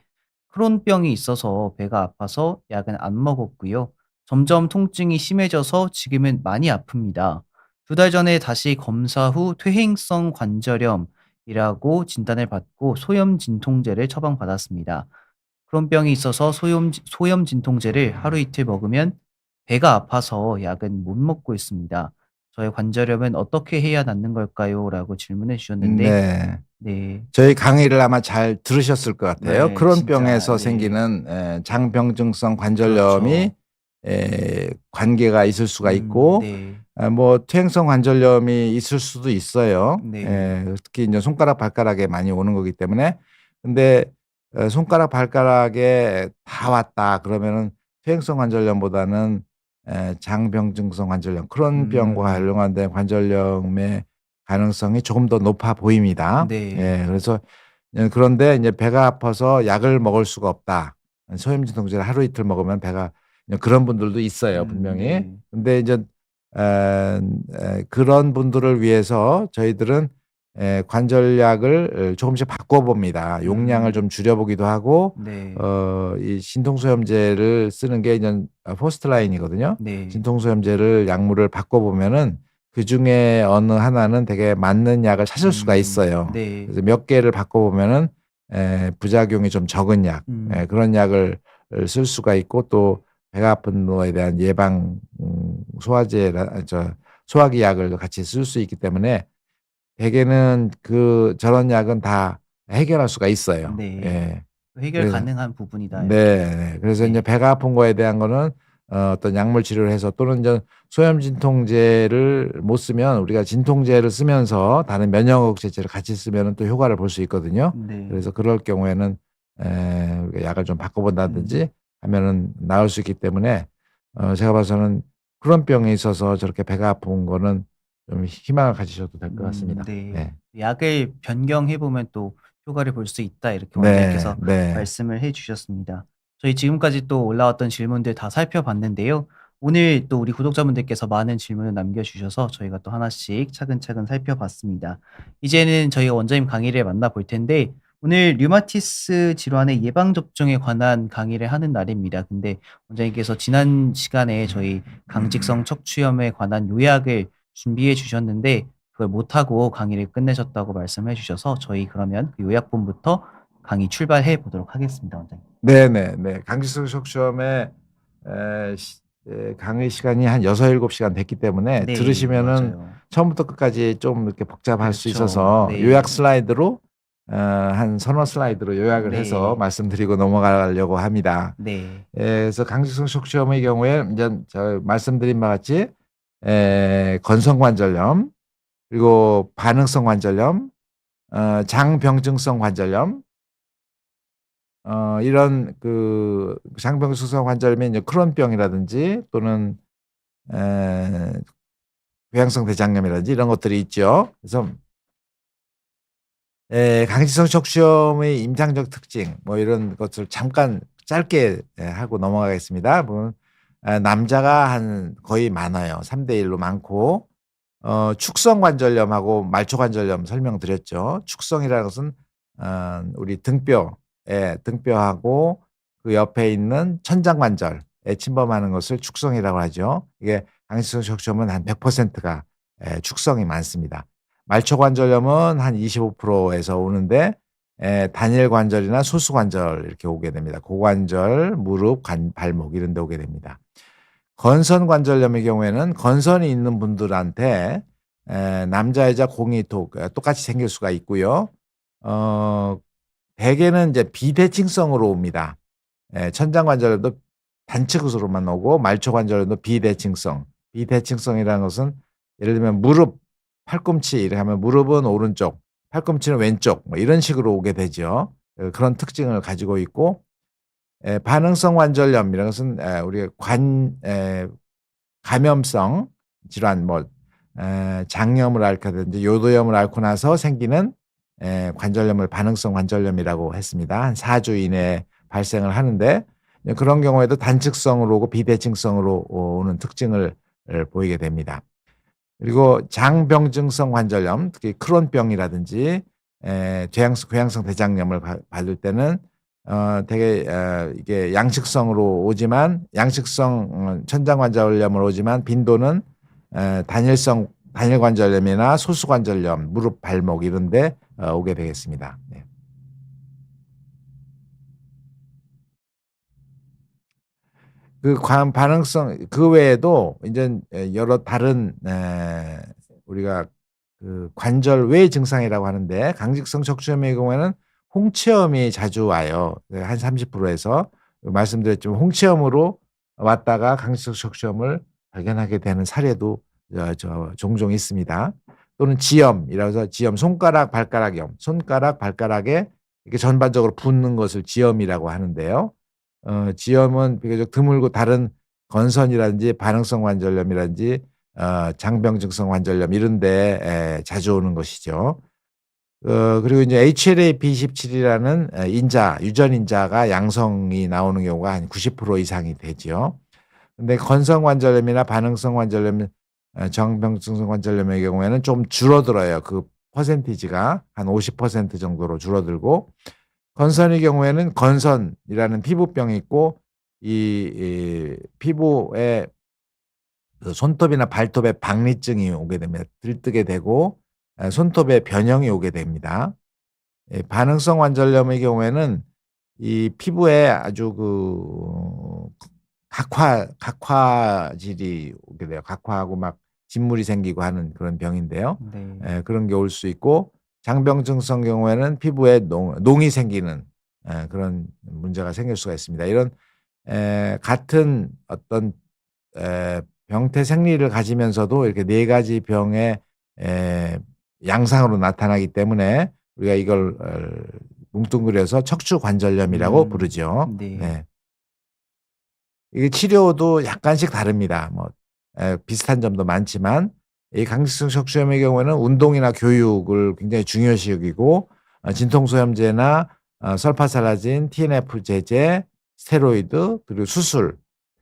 크론병이 있어서 배가 아파서 약은 안 먹었고요. 점점 통증이 심해져서 지금은 많이 아픕니다. 2달 전에 다시 검사 후 퇴행성 관절염이라고 진단을 받고 소염 진통제를 처방받았습니다. 크론병이 있어서 소염 진통제를 하루 이틀 먹으면 배가 아파서 약은 못 먹고 있습니다. 저의 관절염은 어떻게 해야 낫는 걸까요? 라고 질문해 주셨는데 네. 네. 저희 강의를 아마 잘 들으셨을 것 같아요. 네. 진짜 크론병에서 네. 생기는 장병증성 관절염이 그렇죠. 관계가 있을 수가 있고 네. 뭐 퇴행성 관절염이 있을 수도 있어요. 네. 특히 이제 손가락, 발가락에 많이 오는 거기 때문에. 근데 손가락, 발가락에 다 왔다 그러면은 퇴행성 관절염보다는 장병증성 관절염, 크론병과 음. 관련된 관절염의 가능성이 조금 더 높아 보입니다. 네. 그래서 그런데 이제 배가 아파서 약을 먹을 수가 없다. 소염 진통제를 하루 이틀 먹으면 배가 그런 분들도 있어요, 분명히. 네. 근데 이제 그런 분들을 위해서 저희들은 관절약을 조금씩 바꿔 봅니다. 용량을 음. 좀 줄여 보기도 하고 네. 이 진통소염제를 쓰는 게 이제 퍼스트 라인이거든요. 네. 진통소염제를 약물을 바꿔 보면은 그중에 어느 하나는 되게 맞는 약을 찾을 수가 있어요. 네. 그래서 몇 개를 바꿔 보면은 부작용이 좀 적은 약, 음. 그런 약을 쓸 수가 있고 또 배가 아픈 거에 대한 예방 소화제라 소화기 약을 같이 쓸 수 있기 때문에 대개는 저런 약은 다 해결할 수가 있어요. 네. 예. 해결 그래서 가능한 부분이다 이렇게. 네. 그래서 인제 네. 배가 아픈 거에 대한 거는 어떤 약물 치료를 해서 또는 이제 소염 진통제를 못 쓰면 우리가 진통제를 쓰면서 다른 면역 억제제를 같이 쓰면은 또 효과를 볼 수 있거든요. 네. 그래서 그럴 경우에는 우리가 약을 좀 바꿔 음. 본다든지 하면은 나을 수 있기 때문에 제가 봐서는 그런 병에 있어서 저렇게 배가 아픈 거는 좀 희망을 가지셔도 될 것 같습니다. 네. 네. 약을 변경해 보면 또 효과를 볼 수 있다 이렇게 네. 원장님께서 네. 말씀을 해 주셨습니다. 저희 지금까지 또 올라왔던 질문들 다 살펴봤는데요. 오늘 또 우리 구독자분들께서 많은 질문을 남겨 주셔서 저희가 또 하나씩 차근차근 살펴봤습니다. 이제는 저희가 원장님 강의를 만나 볼 텐데 오늘 류마티스 질환의 예방 접종에 관한 강의를 하는 날입니다. 근데 원장님께서 지난 시간에 저희 강직성 척추염에 관한 요약을 준비해 주셨는데 그걸 못하고 강의를 끝내셨다고 말씀해 주셔서 저희 그러면 그 요약본부터 강의 출발해 보도록 하겠습니다, 원장님. 네네네. 강직성 쇼크시험에 강의 시간이 한 6-7 시간 됐기 때문에 네, 들으시면은 맞아요. 처음부터 끝까지 좀 이렇게 복잡할 수 그렇죠. 있어서 요약 네. 슬라이드로 한 서너 슬라이드로 요약을 해서 네. 말씀드리고 넘어가려고 합니다. 네. 그래서 강직성 쇼크시험의 경우에 인제 저 말씀드린 바와 같이 건성관절염 그리고 반응성 관절염, 장병증성 관절염 이런 장병증성 관절염이 이제 크론병이라든지 또는 에 궤양성 대장염이라든지 이런 것들이 있죠. 그래서 강직성 척추염의 임상적 특징 뭐 이런 것을 잠깐 짧게 하고 넘어가겠습니다. 뭐 남자가 한 거의 많아요. 3대 1로 많고 축성 관절염하고 말초 관절염 설명드렸죠. 축성이라는 것은 우리 등뼈하고 그 옆에 있는 천장 관절에 침범하는 것을 축성이라고 하죠. 이게 강직성 척추염은 한 100%가 축성이 많습니다. 말초 관절염은 한 25%에서 오는데 단일 관절이나 소수 관절 이렇게 오게 됩니다. 고관절, 무릎, 발목 이런 데 오게 됩니다. 건선 관절염의 경우에는 건선이 있는 분들한테 남자 여자 공이 똑같이 생길 수가 있고요. 대개는 이제 비대칭성으로 옵니다. 천장 관절염도 단측으로만 오고 말초 관절염도 비대칭성. 비대칭성이라는 것은 예를 들면 무릎, 팔꿈치 이렇게 하면 무릎은 오른쪽, 팔꿈치는 왼쪽 뭐 이런 식으로 오게 되죠. 그런 특징을 가지고 있고 반응성 관절염이라는 것은 우리가 감염성 질환 뭐 장염을 앓거든지 요도염을 앓고 나서 생기는 관절염을 반응성 관절염이라고 했습니다. 한 4주 이내에 발생을 하는데 그런 경우에도 단측성으로 오고 비대칭성으로 오는 특징을 보이게 됩니다. 그리고 장병증성 관절염, 특히 크론병이라든지 궤양성 대장염을 받을 때는 되게 이게 양식성으로 오지만 양식성 천장관절염으로 오지만 빈도는 단일 관절염이나 소수 관절염, 무릎, 발목 이런데 오게 되겠습니다. 네. 반응성 그 외에도 이제 여러 다른 우리가 그 관절 외 증상이라고 하는데 강직성 척추염의 경우에는 홍채염이 자주 와요. 한 30%에서 말씀드렸지만 홍채염으로 왔다가 강직성 척추염을 발견하게 되는 사례도 종종 있습니다. 또는 지염이라고 해서 지염, 손가락, 발가락염, 손가락, 발가락에 이렇게 전반적으로 붓는 것을 지염이라고 하는데요. 지염은 비교적 드물고 다른 건선이라든지 반응성 관절염이라든지 장병증성 관절염 이런 데 자주 오는 것이죠. 그리고 이제 HLA-B17이라는 유전 인자가 양성이 나오는 경우가 한 90% 이상이 되죠. 근데 건성 관절염이나 반응성 관절염, 장병증성 관절염의 경우에는 좀 줄어들어요. 그 퍼센티지가 한 50% 정도로 줄어들고, 건선의 경우에는 건선이라는 피부병이 있고 이 피부에 그 손톱이나 발톱에 박리증이 오게 되면 들뜨게 되고 손톱에 변형이 오게 됩니다. 반응성 관절염의 경우에는 이 피부에 아주 그 각화질이 오게 돼요. 각화하고 막 진물이 생기고 하는 그런 병인데요. 네. 그런 게 올 수 있고, 장병증성 경우에는 피부에 농이 생기는 그런 문제가 생길 수가 있습니다. 이런 같은 어떤 병태 생리를 가지면서도 이렇게 네 가지 병의 양상으로 나타나기 때문에 우리가 이걸 뭉뚱그려서 척추관절염이라고 부르죠. 네. 네. 이게 치료도 약간씩 다릅니다. 뭐 비슷한 점도 많지만 이 강직성 척추염의 경우에는 운동이나 교육을 굉장히 중요시 여기고 진통소염제나 설파살라진, TNF 제제, 스테로이드 그리고 수술.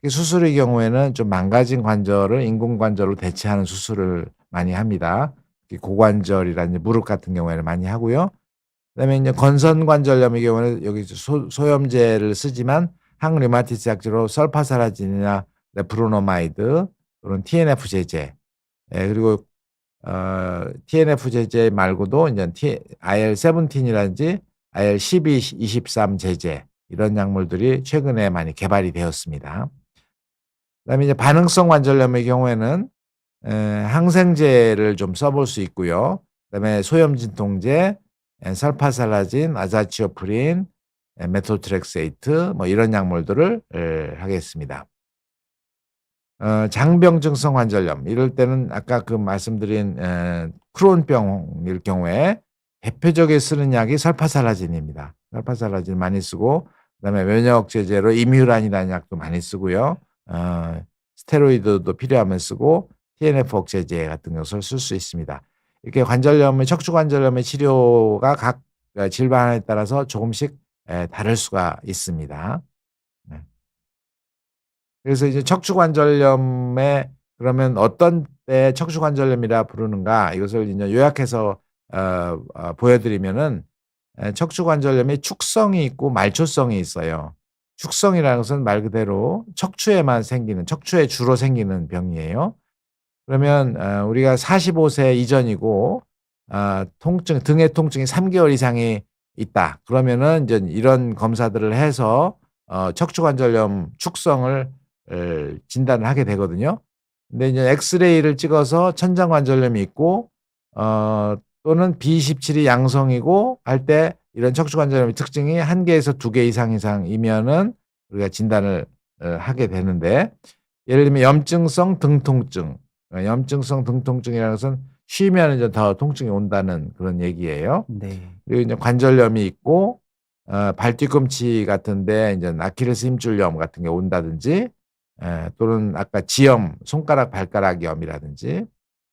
수술의 경우에는 좀 망가진 관절을 인공관절로 대체하는 수술을 많이 합니다. 고관절이라든지 무릎 같은 경우에는 많이 하고요. 그다음에 이제 건선관절염의 경우는 여기 소염제를 쓰지만 항류마티스 약제로 설파사라진이나 레프로노마이드 또는 TNF 제제, 그리고 TNF 제제 말고도 이제 IL-17이라든지 IL-12, 23 제제 이런 약물들이 최근에 많이 개발이 되었습니다. 그다음에 이제 반응성 관절염의 경우에는 항생제를 좀 써볼 수 있고요. 그다음에 소염진통제, 설파살라진, 아자치오프린, 메토트렉세이트 뭐 이런 약물들을 하겠습니다. 장병증성 관절염 이럴 때는 아까 그 말씀드린 크론병일 경우에 대표적으로 쓰는 약이 설파살라진입니다. 설파살라진 많이 쓰고, 그다음에 면역 제제로 이뮤란이라는 약도 많이 쓰고요. 스테로이드도 필요하면 쓰고 TNF 억제제 같은 것을 쓸 수 있습니다. 이렇게 관절염의 척추 관절염의 치료가 각 질병에 따라서 조금씩 다를 수가 있습니다. 네. 그래서 이제 척추 관절염에 그러면 어떤 때 척추 관절염이라 부르는가 이것을 이제 요약해서 보여드리면은 척추 관절염이 축성이 있고 말초성이 있어요. 축성이라는 것은 말 그대로 척추에만 생기는, 척추에 주로 생기는 병이에요. 그러면 우리가 45세 이전이고 통증, 등의 통증이 3개월 이상이 있다. 그러면은 이제 이런 검사들을 해서 척추관절염 축성을 진단을 하게 되거든요. 근데 이제 엑스레이를 찍어서 천장관절염이 있고 또는 B17이 양성이고 할 때 이런 척추관절염의 특징이 1개에서 2개 이상이면은 우리가 진단을 하게 되는데, 예를 들면 염증성 등 통증, 염증성 등 통증이라는 것은 쉬면 이제 더 통증이 온다는 그런 얘기예요. 네. 그리고 이제 관절염이 있고 발뒤꿈치 같은데 이제 아킬레스 힘줄염 같은 게 온다든지, 또는 아까 지염, 손가락 발가락염이라든지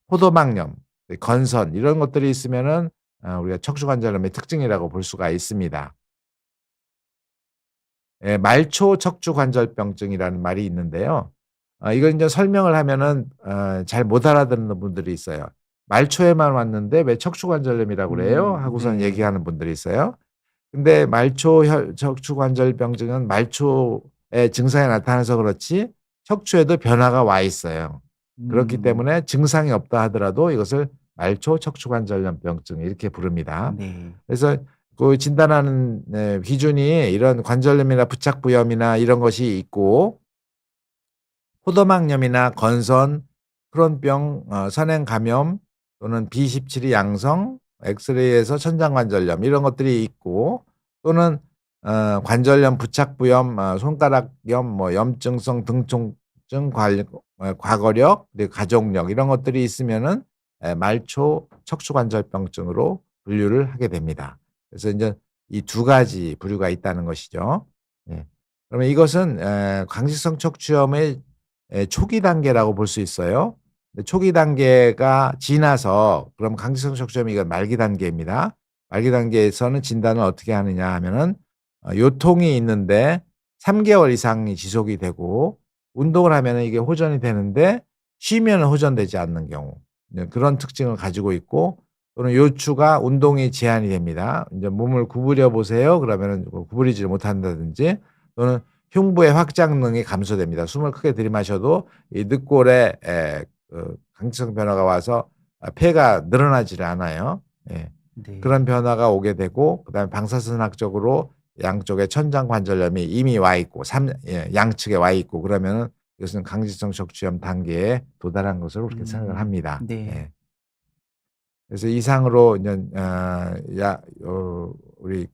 포도막염, 건선 이런 것들이 있으면은 우리가 척추관절염의 특징이라고 볼 수가 있습니다. 말초 척추관절병증이라는 말이 있는데요. 이걸 인제 설명을 하면은 잘 못 알아듣는 분들이 있어요. "말초에만 왔는데 왜 척추관절염이라고 그래요?" 하고선 네. 얘기하는 분들이 있어요. 근데 말초 척추관절병증은 말초의 증상이 나타나서 그렇지 척추에도 변화가 와 있어요. 그렇기 음. 때문에 증상이 없다 하더라도 이것을 말초 척추관절염병증 이렇게 부릅니다. 네. 그래서 그 진단하는 기준이 이런 관절염이나 부착부염이나 이런 것이 있고 포도막염이나 건선, 크론병, 선행 감염 또는 B17이 양성, 엑스레이에서 천장관절염 이런 것들이 있고 또는 관절염, 부착부염, 손가락염, 뭐 염증성 등통증, 과거력, 그리고 가족력 이런 것들이 있으면은 말초 척추관절병증으로 분류를 하게 됩니다. 그래서 인제 이 두 가지 부류가 있다는 것이죠. 예. 그러면 이것은 광직성 척추염의 초기 단계라고 볼 수 있어요. 근데 초기 단계가 지나서 그럼 강직성 척추염이 이건 말기 단계입니다. 말기 단계에서는 진단을 어떻게 하느냐 하면은 요통이 있는데 3 개월 이상이 지속이 되고 운동을 하면은 이게 호전이 되는데 쉬면은 호전되지 않는 경우 그런 특징을 가지고 있고 또는 요추가 운동이 제한이 됩니다. 인제 "몸을 구부려 보세요." 그러면은 구부리지를 못한다든지 또는 흉부의 확장능이 감소됩니다. 숨을 크게 들이마셔도 이 늑골에 강직성 변화가 와서 폐가 늘어나지를 않아요. 예. 네. 그런 변화가 오게 되고 그다음에 방사선학적으로 양쪽에 천장 관절염이 이미 와 있고 양측에 와 있고 그러면은 이것은 강직성 척추염 단계에 도달한 것으로 그렇게 생각을 합니다. 네. 예. 그래서 이상으로 인제 우리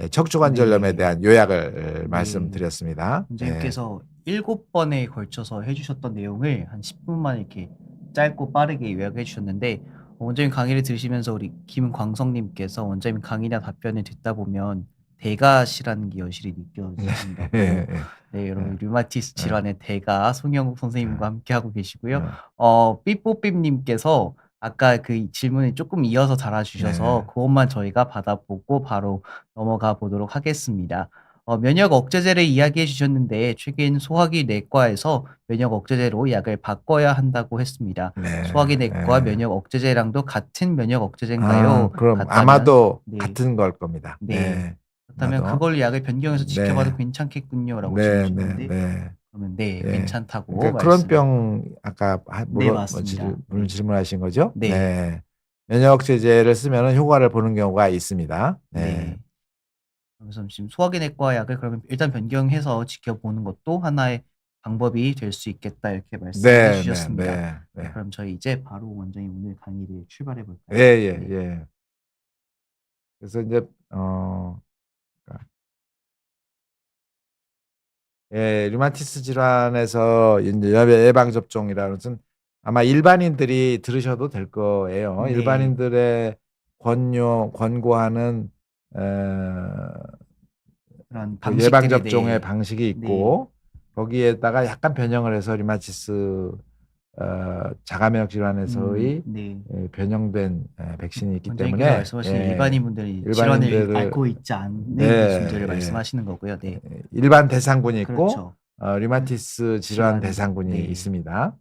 척추관절염에 네. 대한 요약을 네. 말씀드렸습니다. 네. 원장님께서 7번에 걸쳐서 해 주셨던 내용을 한 10분 만에 이렇게 짧고 빠르게 요약해 주셨는데 원장님 강의를 들으시면서 우리 김광석 님께서 원장님 강의나 답변을 듣다 보면 대가시라는 게 여실히 느껴지신다고. 예예. 네, 예. 여러분 류마티스 예. 질환의 대가 송영국 선생님과 예. 함께하고 계시고요. 예. 삐뽀삐 님께서 아까 그 질문을 쪼끔 이어서 달아 주셔서 네. 그것만 저희가 받아보고 바로 넘어가 보도록 하겠습니다. 면역 억제제를 이야기해 주셨는데 최근 소화기 내과에서 면역 억제제로 약을 바꿔야 한다고 했습니다. 네. 소화기 내과 예. 면역 억제제랑도 같은 면역 억제제인가요? 그럼 같다면 아마도 네. 같은 걸 겁니다. 네. 네. 그렇다면 아마도. "그걸로 약을 변경해서 지켜봐도 네. 괜찮겠군요."라고 질문 주셨는데 네네네. 그러면 네, 예. 괜찮다고 그러니까 말씀 크론병 아까 네, 맞습니다. 네. 질문하신 거죠? 네. 네. 면역 억제제를 쓰면은 효과를 보는 경우가 있습니다. 네. 네. 그래서 지금 소화기 내과 약을 그러면 일단 변경해서 지켜보는 것도 하나의 방법이 될 수 있겠다 이렇게 말씀을 해 네 네 주셨습니다. 네 네, 네. 그럼 저희 이제 바로 원장님 오늘 강의를 출발해 볼까요? 네. 예예예. 그래서 인제 그러니까 류마티스 질환에서 인제 예방 접종이라는 것은 아마 일반인들이 들으셔도 될 거예요. 네. 일반인들의 권고하는 에 그런 그 예방 방식들에 접종의 대해 방식이 네. 있고 거기에다가 약간 변형을 해서 류마티스 자가 면역 질환에서의 네. 변형된 백신이 있기 원장님께서 때문에 말씀하시는 일반인분들이 질환을 일반인들을 앓고 있지 않는 네 분들을 예. 말씀하시는 거고요. 네. 일반 대상군이 있고 그렇죠. 류마티스 질환 질환 대상군이 네. 있습니다.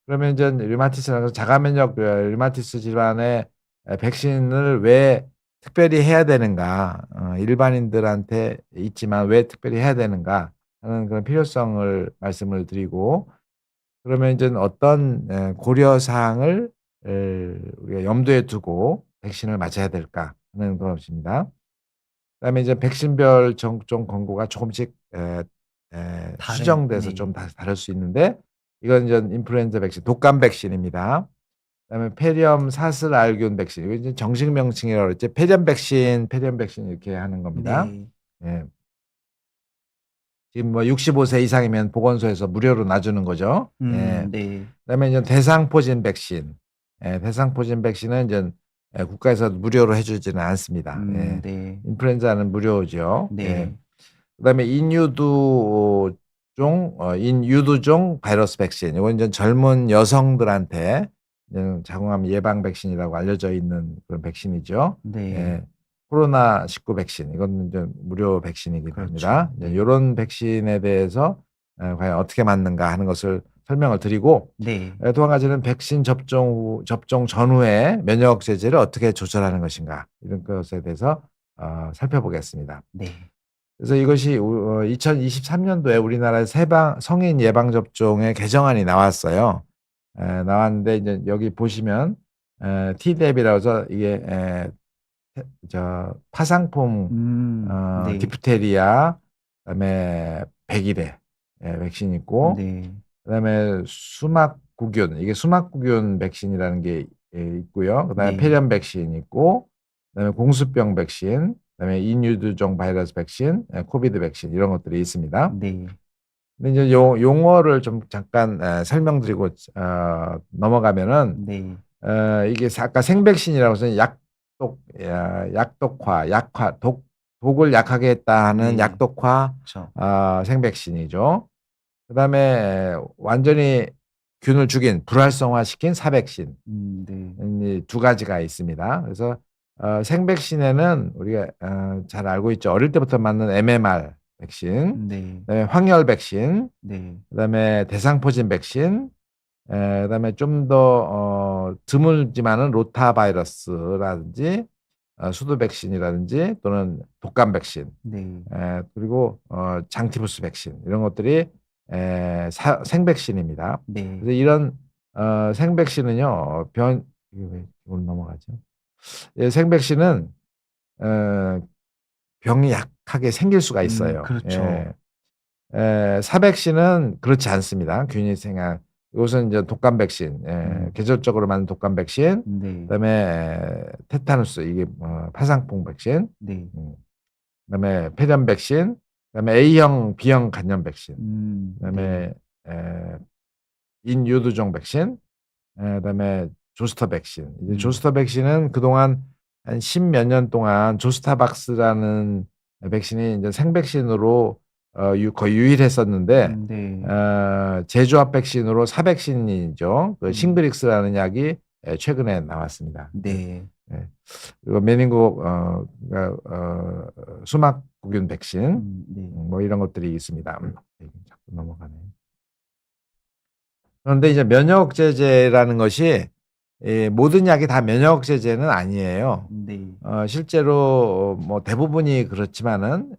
그러면 인제 류마티스라는 것은 자가 면역 류마티스 질환의 백신을 왜 특별히 해야 되는가 일반인들한테 있지만 왜 특별히 해야 되는가 하는 그런 필요성을 말씀을 드리고 그러면 인제는 어떤 고려 사항을 우리가 염두에 두고 백신을 맞아야 될까 하는 것입니다. 그다음에 이제 백신별 접종 권고가 조금씩 다른 수정돼서 좀 네. 다를 수 있는데 이건 이제 인플루엔자 백신, 독감 백신입니다. 그다음에 폐렴 사슬 알균 백신. 이거 이제 정식 명칭이라고 그랬지 폐렴 백신 이렇게 하는 겁니다. 네. 예. 지금 뭐 65세 이상이면 보건소에서 무료로 놔주는 거죠. 예. 네. 그다음에 이제 대상포진 백신. 대상포진 백신은 이제 국가에서 무료로 해 주지는 않습니다. 예. 네. 인플루엔자는 무료죠. 예. 네. 그다음에 인유두종 바이러스 백신. 이건 이제 젊은 여성들한테 자궁암 예방 백신이라고 알려져 있는 그런 백신이죠. 네. 예. 코로나19 백신 이건 이제 무료 백신이기도 그렇죠. 합니다. 이제 네. 요런 백신에 대해서 과연 어떻게 맞는가 하는 것을 설명을 드리고 네. 또 한 가지는 백신 접종 전후에 면역 제제를 어떻게 조절하는 것인가 이런 것에 대해서 살펴보겠습니다. 네. 그래서 이것이 2023년도에 우리나라의 성인 예방 접종의 개정안이 나왔어요. 나왔는데 이제 여기 보시면 Tdap이라고 해서 이게 파상풍 네. 디프테리아 그다음에 백일의 백신이 있고 네. 그다음에 수막구균 이게 수막구균 백신이라는 게 있고요. 그다음에 네. 폐렴 백신이 있고 그다음에 공수병 백신 그다음에 인유두종 바이러스 백신 코비드 백신 이런 것들이 있습니다. 네. 근데 이제 용어를 좀 잠깐 설명드리고 넘어가면은 네. 이게 아까 생백신이라고 해서 독을 약하게 했다 하는 네. 약독화 그쵸. 생백신이죠. 그다음에 완전히 균을 죽인 불활성화시킨 사백신 네. 이 두 가지가 있습니다. 그래서 생백신에는 우리가 잘 알고 있죠. 어릴 때부터 맞는 MMR 백신, 네. 그다음에 황열 백신, 네. 그다음에 대상포진 백신, 그다음에 좀 더 드물지만은 로타 바이러스라든지 수두 백신이라든지 또는 독감 백신, 네. 그리고 장티푸스 백신 이런 것들이 생백신입니다. 네. 그래서 이런 생백신은요. 이게 왜 이걸로 넘어가죠? 예, 생백신은 어 병이 약하게 생길 수가 있어요. 그렇죠. 예. 사백신은 그렇지 않습니다. 균이 이것은 이제 독감 백신, 음. 계절적으로 맞는 독감 백신, 네. 그다음에 테타누스 이게 파상풍 백신, 네. 음, 그다음에 폐렴 백신, 그다음에 A형, B형 간염 백신, 네. 그다음에 인유두종 백신, 그다음에 조스터 백신. 이제 음. 조스터 백신은 그동안 한 10몇 년 동안 조스타박스라는 백신이 이제 생백신으로 거의 유일했었는데 네. 제조합 백신으로 사백신이죠. 그 음. 싱그릭스라는 약이 최근에 나왔습니다. 네. 예. 그리고 메닌고 수막구균 백신 네. 뭐 이런 것들이 있습니다. 자꾸 넘어가네요. 그런데 이제 면역 제제라는 것이 모든 약이 다 면역 제제는 아니에요. 네. 실제로 뭐 대부분이 그렇지만은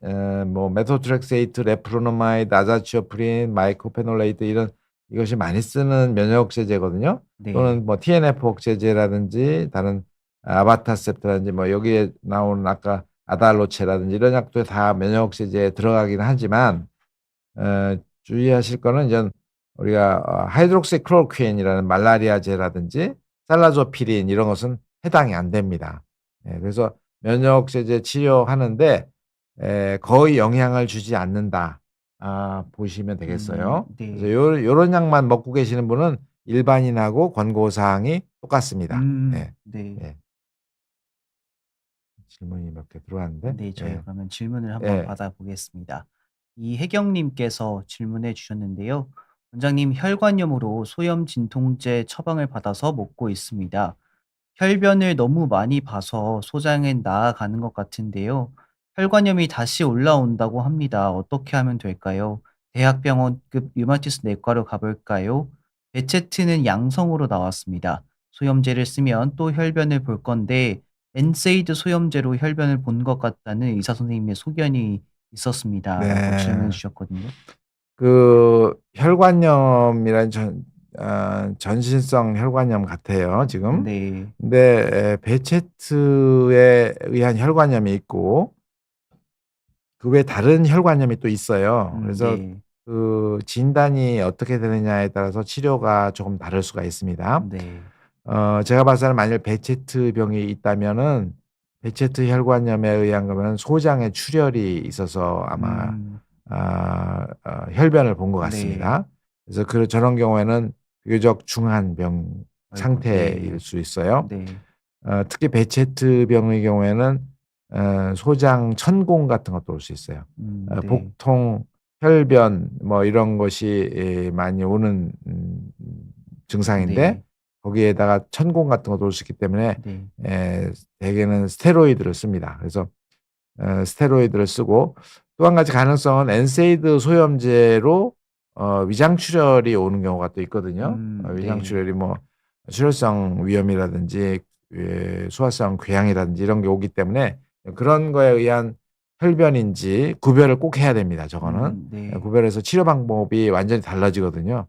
뭐 메토트렉세이트, 레프로노마이드, 아자치오프린, 마이코페놀레이트 이것이 많이 쓰는 면역 제제거든요. 네. 또는 뭐 TNF 억제제라든지 다른 아바타셉트라든지 뭐 여기에 나오는 아까 아달로체라든지 이런 약도 다 면역 제제에 들어가긴 하지만 주의하실 거는 이제 우리가 하이드록시클로르퀸이라는 말라리아제라든지 살라조피린 이런 것은 해당이 안 됩니다. 그래서 면역 제제 치료하는데 거의 영향을 주지 않는다. 보시면 되겠어요. 그래서 네. 요런 약만 먹고 계시는 분은 일반인하고 권고 사항이 똑같습니다. 예. 네. 예. 질문이 몇 개 들어왔는데. 네. 저희 예. 그러면 질문을 한번 예. 받아보겠습니다. 이혜경 님께서 질문해 주셨는데요. 원장님, 혈관염으로 소염 진통제 처방을 받아서 먹고 있습니다. 혈변을 너무 많이 봐서 소장은 나아가는 것 같은데요. 혈관염이 다시 올라온다고 합니다. 어떻게 하면 될까요? 대학병원급 류마티스 내과로 가볼까요? 베체트는 양성으로 나왔습니다. 소염제를 쓰면 또 혈변을 볼 건데 엔세이드 소염제로 혈변을 본 것 같다는 의사 선생님의 소견이 있었습니다.라고 질문해 네. 주셨거든요. 그 혈관염이란 전신성 혈관염 같아요, 지금. 네. 근데 베체트에 의한 혈관염이 있고 그 외에 다른 혈관염이 또 있어요. 그래서 네. 그 진단이 어떻게 되느냐에 따라서 치료가 조금 다를 수가 있습니다. 네. 제가 봤을 때는 만일 베체트 병이 있다면은 베체트 혈관염에 의한 거면 소장에 출혈이 있어서 아마 음. 혈변을 본 것 네. 같습니다. 그래서 저런 경우에는 비교적 중한 병 아이고 상태일 네. 수 있어요. 네. 특히 베체트 병의 경우에는 소장 천공 같은 것도 올 수 있어요. 네. 복통, 혈변 뭐 이런 것이 많이 오는 증상인데 네. 거기에다가 천공 같은 것도 올 수 있기 때문에 네. 대개는 스테로이드를 씁니다. 그래서 스테로이드를 쓰고 또 한 가지 가능성은 엔세이드 소염제로 위장 출혈이 오는 경우가 또 있거든요. 위장 네. 출혈이 뭐 출혈성 위염이라든지 소화성 궤양이라든지 이런 게 오기 때문에 그런 거에 의한 혈변인지 구별을 꼭 해야 됩니다. 저거는 네. 구별해서 치료 방법이 완전히 달라지거든요.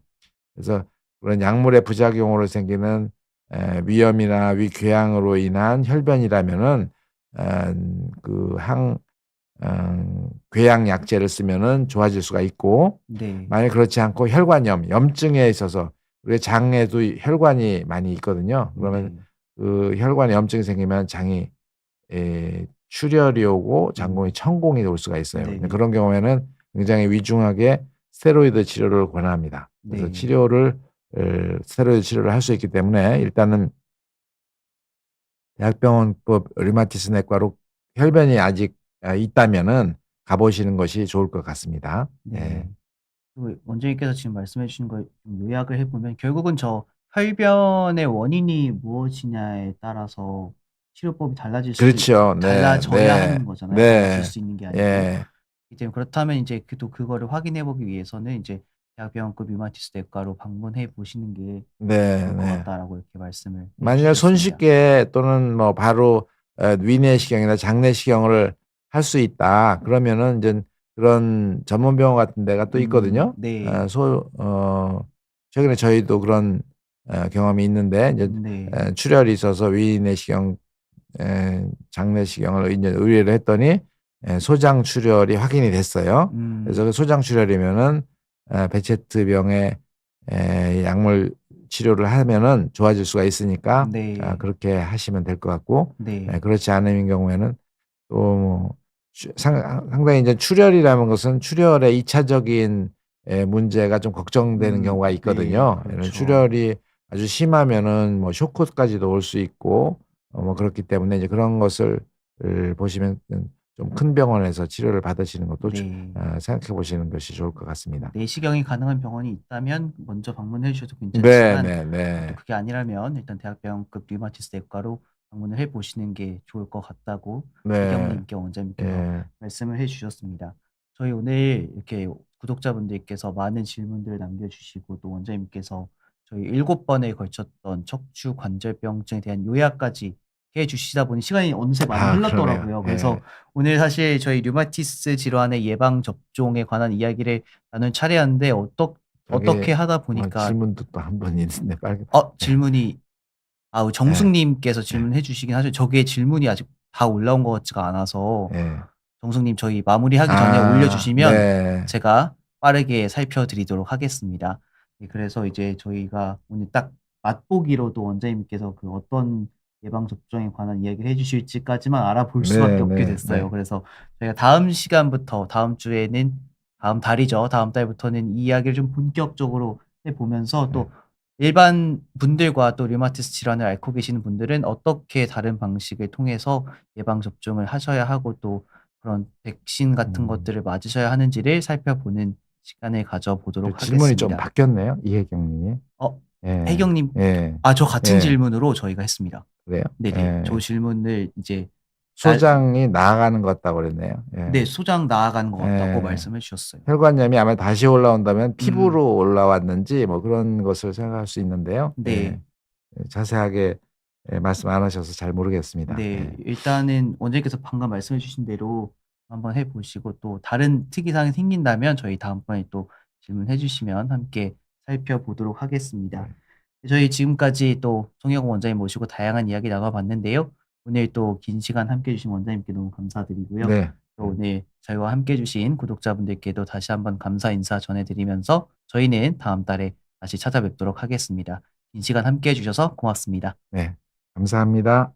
그래서 그런 약물의 부작용으로 생기는 위염이나 위궤양으로 인한 혈변이라면은 궤양 약제를 쓰면은 좋아질 수가 있고, 네. 만약 그렇지 않고 혈관염, 염증에 있어서 우리 장에도 혈관이 많이 있거든요. 그러면 네. 그 혈관에 염증이 생기면 장이 출혈이 오고 장공이 천공이 올 수가 있어요. 근데 네네. 그런 경우에는 굉장히 위중하게 스테로이드 치료를 권합니다. 그래서 네. 스테로이드 치료를 할 수 있기 때문에 일단은 대학병원법 류마티스 내과로 혈변이 아직 있다면은 가보시는 것이 좋을 것 같습니다. 네. 그 원장님께서 지금 말씀해 주신 걸 좀 요약을 해 보면 결국은 저 혈변의 원인이 무엇이냐에 따라서 치료법이 그렇죠. 네. 달라져야 네. 하는 거잖아요. 달라질 네. 수 있는 게 아니고. 예. 이제 그렇다면 인제 그거를 확인해 보기 위해서는 인제 "대학병원급 류마티스 내과로 방문해 보시는 게 네. 좋을 것 네. 같다."라고 이렇게 말씀을 해 만약 주셨습니다. 손쉽게 또는 뭐 바로 위내시경이나 장내시경을 할 수 있다. 그러면은 인젠 그런 전문 병원 같은 데가 또 있거든요. 네. 최근에 저희도 그런 경험이 있는데 인제 네. 출혈이 있어서 위내시경 장내시경을 인제 의뢰를 했더니 소장 출혈이 확인이 됐어요. 그래서 음. 그 소장 출혈이면은 베체트병의 약물 치료를 하면은 좋아질 수가 있으니까 네. 그렇게 하시면 될 것 같고, 네. 그렇지 않은 경우에는 또 뭐 상당히 이제 출혈이라는 것은 출혈의 2차적인 문제가 좀 걱정되는 경우가 네. 있거든요. 이런 그렇죠. 출혈이 아주 심하면은 뭐 쇼크까지도 올 수 있고 뭐 그렇기 때문에 이제 그런 것을 보시면 좀 큰 병원에서 치료를 받으시는 것도 네. 생각해 보시는 것이 좋을 것 같습니다. 내시경이 가능한 병원이 있다면 먼저 방문해 주셔도 네 괜찮지만 네 또 네. 그게 아니라면 일단 대학병원급 류마티스 내과로 방문을 해 보시는 게 좋을 것 같다고 혜경 네. 님께 원장님께서 예. 말씀을 해 주셨습니다. 저희 오늘 이렇게 구독자분들께서 많은 질문들을 남겨 주시고 또 원장님께서 저희 7 번에 걸쳤던 척추 관절병증에 대한 요약까지 해 주시다 보니 시간이 어느새 많이 그러네요. 흘렀더라고요. 예. 그래서 오늘 사실 저희 류마티스 질환의 예방 접종에 관한 이야기를 나눌 차례였는데 저기 어떻게 하다 보니까 질문도 또 한 번 있는데 빨리. 예. 질문이 예. 정숙 님께서 예. 질문해 주시긴 하죠. 저게 질문이 아직 다 올라온 것 같지가 않아서 예. 정숙 님 저희 마무리하기 전에 올려 주시면 네. 제가 빠르게 살펴 드리도록 하겠습니다. 네, 그래서 이제 저희가 오늘 딱 맛보기로도 원장님께서 그 어떤 예방 접종에 관한 이야기를 해 주실지까지만 알아볼 수밖에 네 없게 네 됐어요. 네. 그래서 저희가 다음 시간부터 다음 주에는 다음 달이죠. 다음 달부터는 이 이야기를 좀 본격적으로 해 보면서 예. 또 일반 분들과 또 류마티스 질환을 앓고 계시는 분들은 어떻게 다른 방식을 통해서 예방 접종을 하셔야 하고 또 그런 백신 같은 음. 것들을 맞으셔야 하는지를 살펴보는 시간을 그 가져보도록 질문이 좀 하겠습니다. 바뀌었네요, 이혜경 님이. 어 예. 혜경 님 예. 저 같은 예. 질문으로 저희가 했습니다. 그래요? 네네. 저 예. 질문을 이제 날 소장이 나아가는 것 같다고 그랬네요. 예. 네 소장 나아가는 것 같다고 예. 말씀해 주셨어요. 혈관염이 아마 다시 올라온다면 음 피부로 올라왔는지 뭐 그런 것을 생각할 수 있는데요. 예. 네. 자세하게 말씀 안 하셔서 잘 모르겠습니다. 네. 예. 일단은 원장님께서 방금 말씀해 주신 대로 한번 해 보시고 또 다른 특이사항이 생긴다면 저희 다음번에 또 질문해 주시면 함께 살펴보도록 하겠습니다. 네. 저희 지금까지 또 송혜경 원장님 모시고 다양한 이야기 나눠 봤는데요. 오늘 또 긴 시간 함께 해 주신 원장님께 너무 감사드리고요. 네. 또 오늘 저희와 함께 해 주신 구독자분들께도 다시 한번 감사 인사 전해 드리면서 저희는 다음 달에 다시 찾아뵙도록 하겠습니다. 긴 시간 함께 해 주셔서 고맙습니다. 네. 감사합니다.